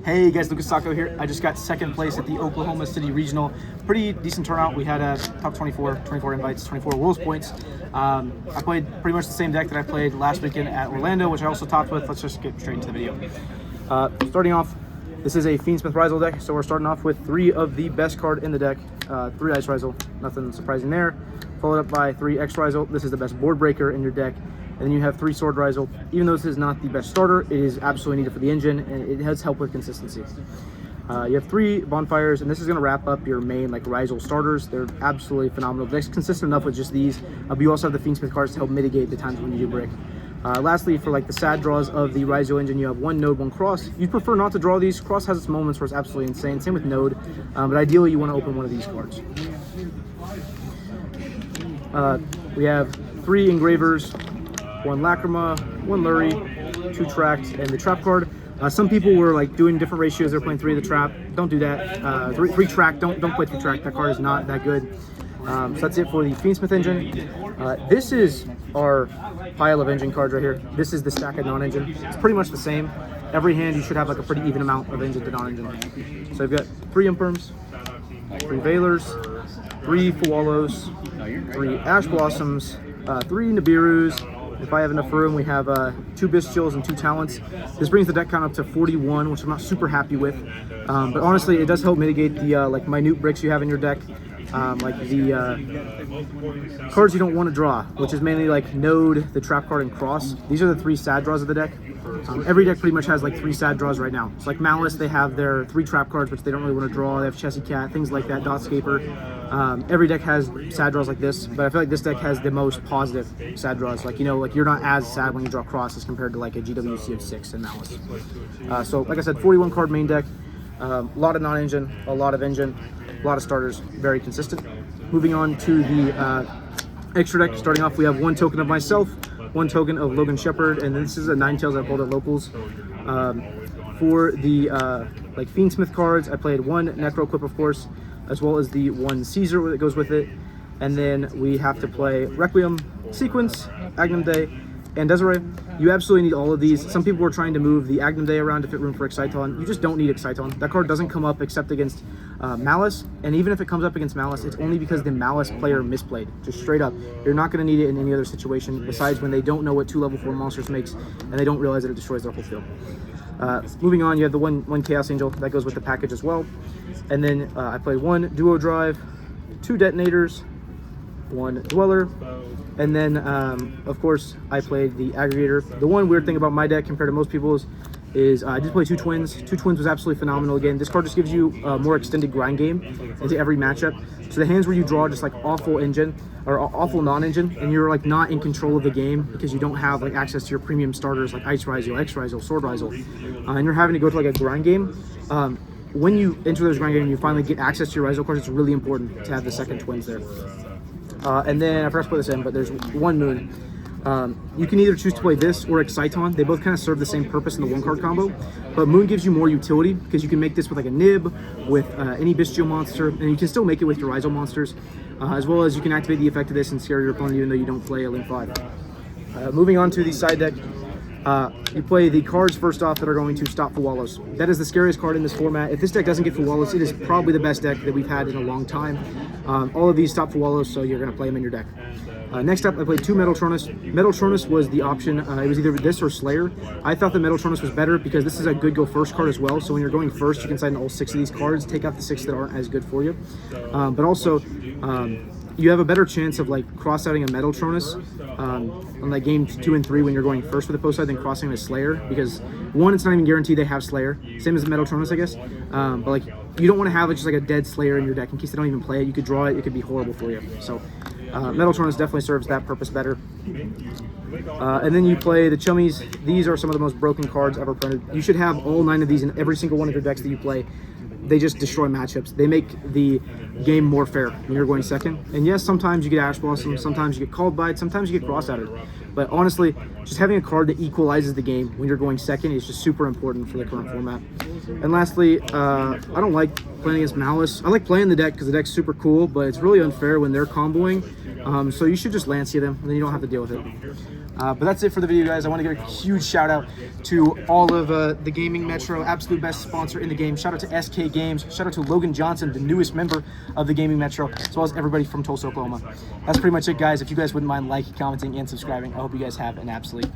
Hey guys, Sacco here. I just got second place at the Oklahoma City Regional. Pretty decent turnout. We had a top 24 invites, 24 Worlds points. I played pretty much the same deck that I played last weekend at Orlando, which I also topped with. Let's just get straight into the video. Starting off, this is a Fiendsmith Ryzeal deck, so we're starting off with 3 of the best card in the deck. 3 Ice Ryzeal, nothing surprising there. Followed up by 3 X Ryzeal. This is the best board breaker in your deck. And then you have 3 Sword Ryzeal. Even though this is not the best starter, it is absolutely needed for the engine, and it has help with consistency. You have 3 Bonfires, and this is going to wrap up your main Ryzeal starters. They're absolutely phenomenal. They're consistent enough with just these, but you also have the Fiendsmith cards to help mitigate the times when you do break. Lastly, for the sad draws of the Ryzeal engine, you have 1 Node, 1 Cross. You'd prefer not to draw these. Cross has its moments where it's absolutely insane. Same with Node, but ideally you want to open one of these cards. We have 3 Engravers, 1 Lacrima, 1 Lurie, 2 Tracked, and the Trap card. Some people were doing different ratios. They're playing 3 of the Trap. Don't do that. 3 Track. Don't play 3 Track. That card is not that good. So that's it for the Fiendsmith engine. This is our pile of engine cards right here. This is the stack of non-engine. It's pretty much the same. Every hand you should have a pretty even amount of engine to non-engine. So I've got 3 Imperms, 3 Veilers, 3 Fualos, 3 Ash Blossoms, 3 Nibirus. If I have enough room, we have 2 Bestials and 2 Talents. This brings the deck count up to 41, which I'm not super happy with. But honestly, it does help mitigate the minute bricks you have in your deck. The cards you don't want to draw, which is mainly Node, the Trap card, and Cross. These are the 3 sad draws of the deck. Every deck pretty much has 3 sad draws right now. It's Malice, they have their 3 Trap cards, which they don't really want to draw. They have Chessy Cat, things like that, Dotscaper. Every deck has sad draws like this, but I feel like this deck has the most positive sad draws. You're not as sad when you draw Cross as compared to a GWC of 6 and Malice. So like I said, 41 card main deck, a lot of non-engine, a lot of engine, a lot of starters, very consistent. Moving on to the extra deck. Starting off, we have 1 token of myself, 1 token of Logan Shepherd, and this is a Ninetales I pulled at locals. For the Fiendsmith cards, I played 1 Necro Equip, of course, as well as the 1 Caesar that goes with it. And then we have to play Requiem, Sequence, Agnum Day, and Desiree. You absolutely need all of these. Some people were trying to move the Agnum Day around to fit room for Exciton. You just don't need Exciton. That card doesn't come up except against Malice, and even if it comes up against Malice, it's only because the Malice player misplayed. Just straight up. You're not going to need it in any other situation besides when they don't know what 2 level 4 monsters makes, and they don't realize that it destroys their whole field. Moving on, you have the one Chaos Angel. That goes with the package as well. And then I played 1 Duo Drive, 2 Detonators, 1 Dweller, and then, of course, I played the Aggregator. The one weird thing about my deck compared to most people's is I did play 2 Twins. 2 Twins was absolutely phenomenal. Again, this card just gives you a more extended grind game into every matchup. So the hands where you draw just awful engine or awful non-engine, and you're not in control of the game because you don't have access to your premium starters like Ice Ryzeal, X Ryzeal, Sword Ryzeal, and you're having to go to a grind game. When you enter those grind game and you finally get access to your Ryzeal cards, it's really important to have the second Twins there. And then I forgot to put this in, but there's 1 Moon. You can either choose to play this or Exciton. They both kind of serve the same purpose in the 1 card combo, but Moon gives you more utility because you can make this with a Nib, with any Bestial monster, and you can still make it with your Ryzeal monsters, as well as you can activate the effect of this and scare your opponent even though you don't play a Link 5. Moving on to the side deck, you play the cards first off that are going to stop Fualos. That is the scariest card in this format. If this deck doesn't get Fualos, it is probably the best deck that we've had in a long time. All of these stop Fualos, so you're going to play them in your deck. Next up, I played 2 Metaltronus. Metaltronus was the option. It was either this or Slayer. I thought the Metaltronus was better because this is a good go first card as well. So when you're going first, you can sign all 6 of these cards, take out the 6 that aren't as good for you. But also, you have a better chance of cross-outing a Metaltronus on game 2 and 3 when you're going first with the post side than crossing a Slayer, because 1, it's not even guaranteed they have Slayer. Same as the Metaltronus, I guess. But you don't want to have just a dead Slayer in your deck in case they don't even play it. You could draw it. It could be horrible for you. So Metaltronus definitely serves that purpose better. And then you play the Chummies. These are some of the most broken cards ever printed. You should have all 9 of these in every single one of your decks that you play. They just destroy matchups. They make the game more fair when you're going second. And yes, sometimes you get Ash Blossom, sometimes you get Called By It, sometimes you get Cross-Outed. But honestly, just having a card that equalizes the game when you're going second is just super important for the current format. And lastly, I don't like playing against Malice. I like playing the deck because the deck's super cool, but it's really unfair when they're comboing. So you should just Lancia them, and then you don't have to deal with it. But that's it for the video, guys. I want to give a huge shout out to all of the Gaming Metro, absolute best sponsor in the game. Shout out to SK Games. Shout out to Logan Johnson, the newest member of the Gaming Metro, as well as everybody from Tulsa, Oklahoma. That's pretty much it, guys. If you guys wouldn't mind liking, commenting, and subscribing, I hope you guys have an absolute